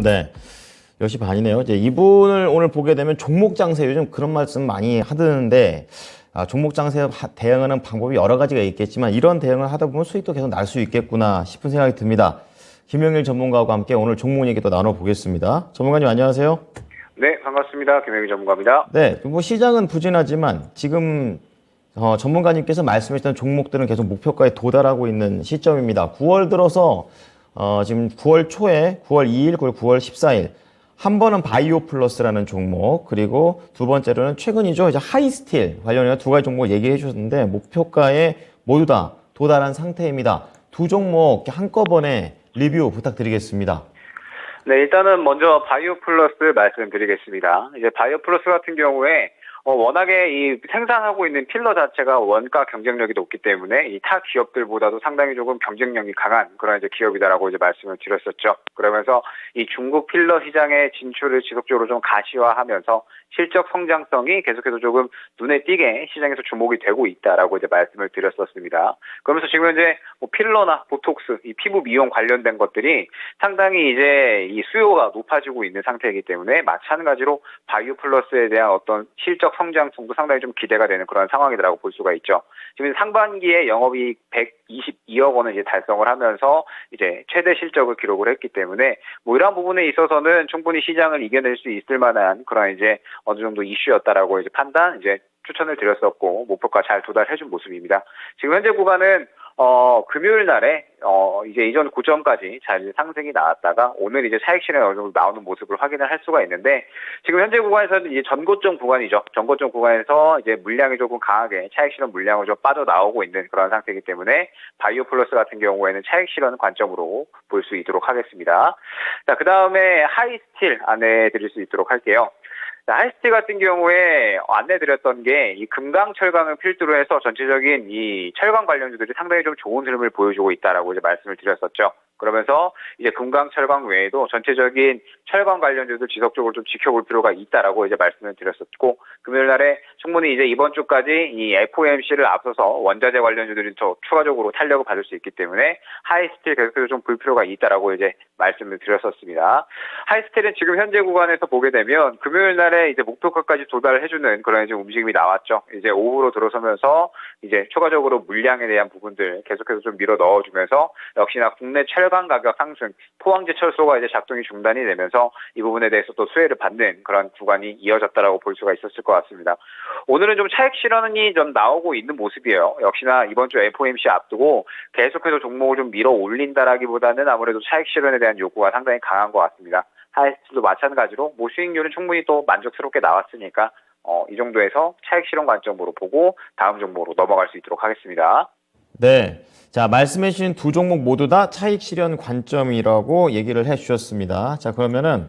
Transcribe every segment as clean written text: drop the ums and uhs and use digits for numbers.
네. 10시 반이네요. 이제 이분을 오늘 보게 되면 종목 장세 요즘 그런 말씀 많이 하던데 종목 장세 대응하는 방법이 여러 가지가 있겠지만 이런 대응을 하다 보면 수익도 계속 날 수 있겠구나 싶은 생각이 듭니다. 김영일 전문가와 함께 오늘 종목 얘기 또 나눠보겠습니다. 전문가님 안녕하세요. 네, 반갑습니다. 김영일 전문가입니다. 네, 뭐 시장은 부진하지만 지금 전문가님께서 말씀하셨던 종목들은 계속 목표가에 도달하고 있는 시점입니다. 9월 들어서 지금 9월 초에 9월 2일, 그리고 9월 14일 한 번은 바이오 플러스라는 종목, 그리고 두 번째로는 최근이죠. 이제 하이스틸 관련해서 두 가지 종목 얘기해 주셨는데 목표가에 모두 다 도달한 상태입니다. 두 종목 한꺼번에 리뷰 부탁드리겠습니다. 네, 일단은 먼저 바이오 플러스 말씀드리겠습니다. 이제 바이오 플러스 같은 경우에 워낙에 이 생산하고 있는 필러 자체가 원가 경쟁력이 높기 때문에 이 타 기업들보다도 상당히 조금 경쟁력이 강한 그런 이제 기업이다라고 이제 말씀을 드렸었죠. 그러면서 이 중국 필러 시장의 진출을 지속적으로 좀 가시화하면서 실적 성장성이 계속해서 조금 눈에 띄게 시장에서 주목이 되고 있다라고 이제 말씀을 드렸었습니다. 그러면서 지금 현재 뭐 필러나 보톡스, 이 피부 미용 관련된 것들이 상당히 이제 이 수요가 높아지고 있는 상태이기 때문에 마찬가지로 바이오 플러스에 대한 어떤 실적 성장성도 상당히 좀 기대가 되는 그런 상황이라고 볼 수가 있죠. 지금 상반기에 영업이익 122억 원을 이제 달성을 하면서 이제 최대 실적을 기록을 했기 때문에 뭐 이러한 부분에 있어서는 충분히 시장을 이겨낼 수 있을 만한 그런 이제 어느 정도 이슈였다라고 이제 판단 이제 추천을 드렸었고 목표가 잘 도달해준 모습입니다. 지금 현재 구간은 금요일 날에 이제 이전 고점까지 잘 상승이 나왔다가 오늘 이제 차익 실현이 어느 정도 나오는 모습을 확인을 할 수가 있는데 지금 현재 구간에서는 이제 전고점 구간이죠. 전고점 구간에서 이제 물량이 조금 강하게 차익 실현 물량을 좀 빠져나오고 있는 그런 상태이기 때문에 바이오 플러스 같은 경우에는 차익 실현 관점으로 볼 수 있도록 하겠습니다. 자, 그 다음에 하이스틸 안내 드릴 수 있도록 할게요. 하이스틸 같은 경우에 안내드렸던 게 이 금강 철강을 필두로 해서 전체적인 이 철강 관련주들이 상당히 좀 좋은 흐름을 보여주고 있다라고 이제 말씀을 드렸었죠. 그러면서 이제 금강 철강 외에도 전체적인 철강 관련주들 지속적으로 좀 지켜볼 필요가 있다라고 이제 말씀을 드렸었고 금요일 날에 충분히 이제 이번 주까지 이 FOMC를 앞서서 원자재 관련주들이 더 추가적으로 탄력을 받을 수 있기 때문에 하이스틸 계속해서 좀 볼 필요가 있다라고 이제 말씀을 드렸었습니다. 하이스틸은 지금 현재 구간에서 보게 되면 금요일 날에 이제 목표가까지 도달해주는 그런 이제 움직임이 나왔죠. 이제 오후로 들어서면서 이제 추가적으로 물량에 대한 부분들 계속해서 좀 밀어 넣어주면서 역시나 국내 철강 가격 상승, 포항제 철소가 이제 작동이 중단이 되면서 이 부분에 대해서 또 수혜를 받는 그런 구간이 이어졌다라고 볼 수가 있었을 것 같습니다. 오늘은 좀 차익 실현이 좀 나오고 있는 모습이에요. 역시나 이번 주 FOMC 앞두고 계속해서 종목을 좀 밀어 올린다라기보다는 아무래도 차익 실현에 대한 요구가 상당히 강한 것 같습니다. 하이스틸도 마찬가지로 뭐 수익률은 충분히 또 만족스럽게 나왔으니까 이 정도에서 차익 실현 관점으로 보고 다음 종목으로 넘어갈 수 있도록 하겠습니다. 네. 자, 말씀해 주신 두 종목 모두 다 차익 실현 관점이라고 얘기를 해 주셨습니다. 자, 그러면은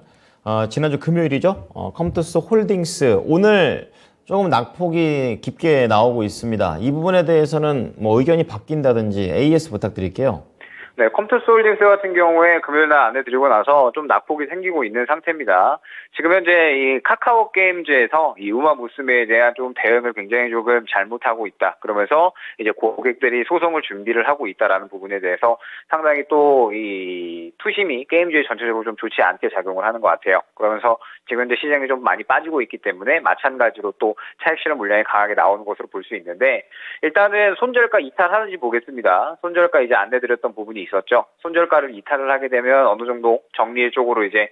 지난주 금요일이죠? 컴투스 홀딩스 오늘 조금 낙폭이 깊게 나오고 있습니다. 이 부분에 대해서는 뭐 의견이 바뀐다든지 AS 부탁드릴게요. 네, 컴투스 홀딩스 같은 경우에 금요일 날 안내드리고 나서 좀 낙폭이 생기고 있는 상태입니다. 지금 현재 이 카카오 게임즈에서 이 우마 무스메에 대한 좀 대응을 굉장히 조금 잘못하고 있다. 그러면서 이제 고객들이 소송을 준비를 하고 있다라는 부분에 대해서 상당히 또 이 투심이 게임즈에 전체적으로 좀 좋지 않게 작용을 하는 것 같아요. 그러면서 지금 현재 시장이 좀 많이 빠지고 있기 때문에 마찬가지로 또 차익 실현 물량이 강하게 나오는 것으로 볼 수 있는데 일단은 손절가 이탈하는지 보겠습니다. 손절가 이제 안내드렸던 부분이 있었죠. 손절가를 이탈을 하게 되면 어느 정도 정리 쪽으로 이제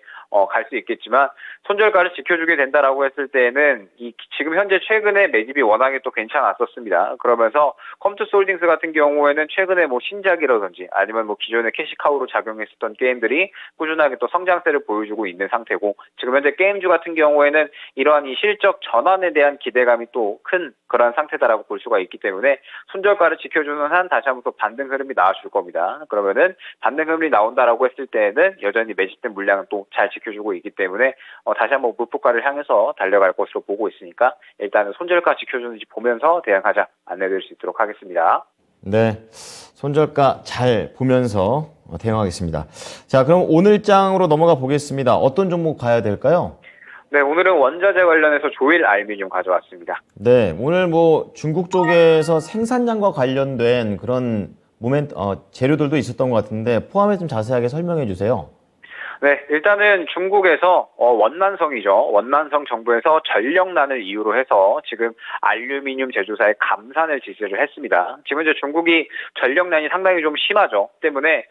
갈 수 있겠지만 손절가를 지켜주게 된다라고 했을 때에는 이 지금 현재 최근에 매집이 워낙에 또 괜찮았었습니다. 그러면서 컴투스 홀딩스 같은 경우에는 최근에 뭐 신작이라든지 아니면 뭐 기존의 캐시카우로 작용했었던 게임들이 꾸준하게 또 성장세를 보여주고 있는 상태고 지금 현재 게임주 같은 경우에는 이러한 이 실적 전환에 대한 기대감이 또 큰 그런 상태다라고 볼 수가 있기 때문에 손절가를 지켜주는 한 다시 한번 또 반등 흐름이 나와줄 겁니다. 그러면은 반등 흐름이 나온다라고 했을 때는 여전히 매집된 물량은 또 잘 지켜주고 있기 때문에 다시 한번 목표가를 향해서 달려갈 것으로 보고 있으니까 일단은 손절가 지켜주는지 보면서 대응하자 안내드릴 수 있도록 하겠습니다. 네, 손절가 잘 보면서 대응하겠습니다. 자, 그럼 오늘장으로 넘어가 보겠습니다. 어떤 종목 봐야 될까요? 네, 오늘은 원자재 관련해서 조일 알미늄 가져왔습니다. 네, 오늘 뭐 중국 쪽에서 생산량과 관련된 그런 재료들도 있었던 것 같은데 포함해서 좀 자세하게 설명해 주세요. 네, 일단은 중국에서 원난성이죠. 원난성 정부에서 전력난을 이유로 해서 지금 알루미늄 제조사에 감산을 지시를 했습니다. 지금 이제 중국이 전력난이 상당히 좀 심하죠. 때문에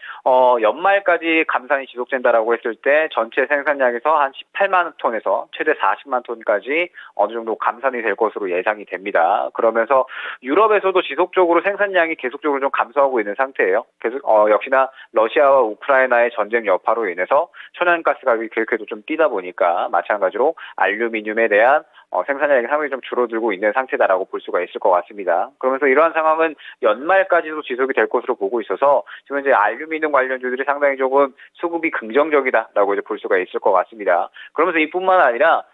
연말까지 감산이 지속된다라고 했을 때 전체 생산량에서 한 18만 톤에서 최대 40만 톤까지 어느 정도 감산이 될 것으로 예상이 됩니다. 그러면서 유럽에서도 지속적으로 생산량이 계속적으로 좀 감소하고 있는 상태예요. 계속 역시나 러시아와 우크라이나의 전쟁 여파로 인해서 천연가스 가격이 계속해서 좀 뛰다 보니까 마찬가지로 알루미늄에 대한 생산량이 상당히 좀 줄어들고 있는 상태다라고 볼 수가 있을 것 같습니다. 그러면서 이러한 상황은 연말까지도 지속이 될 것으로 보고 있어서 지금 이제 알루미늄 관련주들이 상당히 조금 수급이 긍정적이다라고 이제 볼 수가 있을 것 같습니다. 그러면서 이뿐만 아니라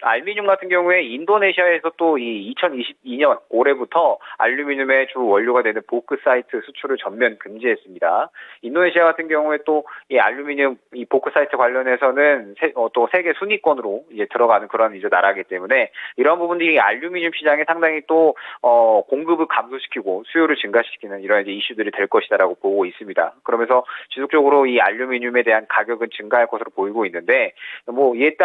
알루미늄 같은 경우에 인도네시아에서 또 이 2022년 올해부터 알루미늄의 주 원료가 되는 보크사이트 수출을 전면 금지했습니다. 인도네시아 같은 경우에 또 이 알루미늄 이 보크사이트 관련해서는 또 세계 순위권으로 이제 들어가는 그런 이제 나라이기 때문에 이런 부분들이 알루미늄 시장에 상당히 또 공급을 감소시키고 수요를 증가시키는 이런 이제 이슈들이 될 것이다라고 보고 있습니다. 그러면서 지속적으로 이 알루미늄에 대한 가격은 증가할 것으로 보이고 있는데 뭐 이에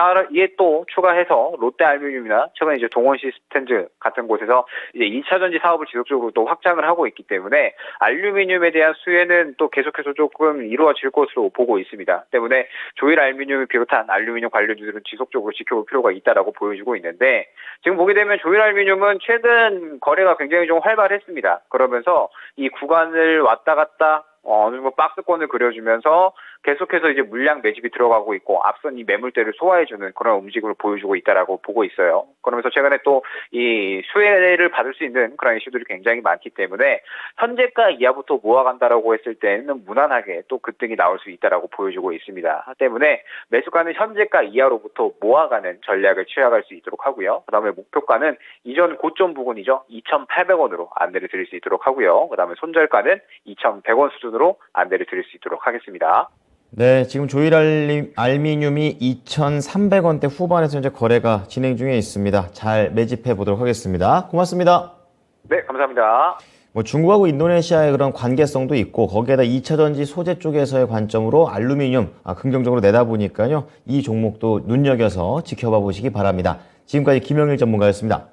또 추가해서 롯데 알루미늄이나 최근에 이제 동원 시스템즈 같은 곳에서 이제 2차 전지 사업을 지속적으로 또 확장을 하고 있기 때문에 알루미늄에 대한 수혜는 또 계속해서 조금 이루어질 것으로 보고 있습니다. 때문에 조일 알루미늄을 비롯한 알루미늄 관련주들은 지속적으로 지켜볼 필요가 있다라고 보여지고 있는데 지금 보게 되면 조일 알루미늄은 최근 거래가 굉장히 좀 활발했습니다. 그러면서 이 구간을 왔다 갔다 어느 정도 박스권을 그려주면서 계속해서 이제 물량 매집이 들어가고 있고 앞선 이 매물대를 소화해주는 그런 움직임을 보여주고 있다라고 보고 있어요. 그러면서 최근에 또 이 수혜를 받을 수 있는 그런 이슈들이 굉장히 많기 때문에 현재가 이하부터 모아간다라고 했을 때는 무난하게 또 급등이 나올 수 있다라고 보여주고 있습니다. 때문에 매수가는 현재가 이하로부터 모아가는 전략을 취해갈 수 있도록 하고요. 그다음에 목표가는 이전 고점 부근이죠. 2,800원으로 안내를 드릴 수 있도록 하고요. 그다음에 손절가는 2,100원 수준으로 안내를 드릴 수 있도록 하겠습니다. 네, 지금 조일 알루미늄이 2,300원대 후반에서 현재 거래가 진행 중에 있습니다. 잘 매집해 보도록 하겠습니다. 고맙습니다. 네, 감사합니다. 뭐 중국하고 인도네시아의 그런 관계성도 있고 거기에다 2차 전지 소재 쪽에서의 관점으로 알루미늄 긍정적으로 내다보니까요. 이 종목도 눈여겨서 지켜봐 보시기 바랍니다. 지금까지 김영일 전문가였습니다.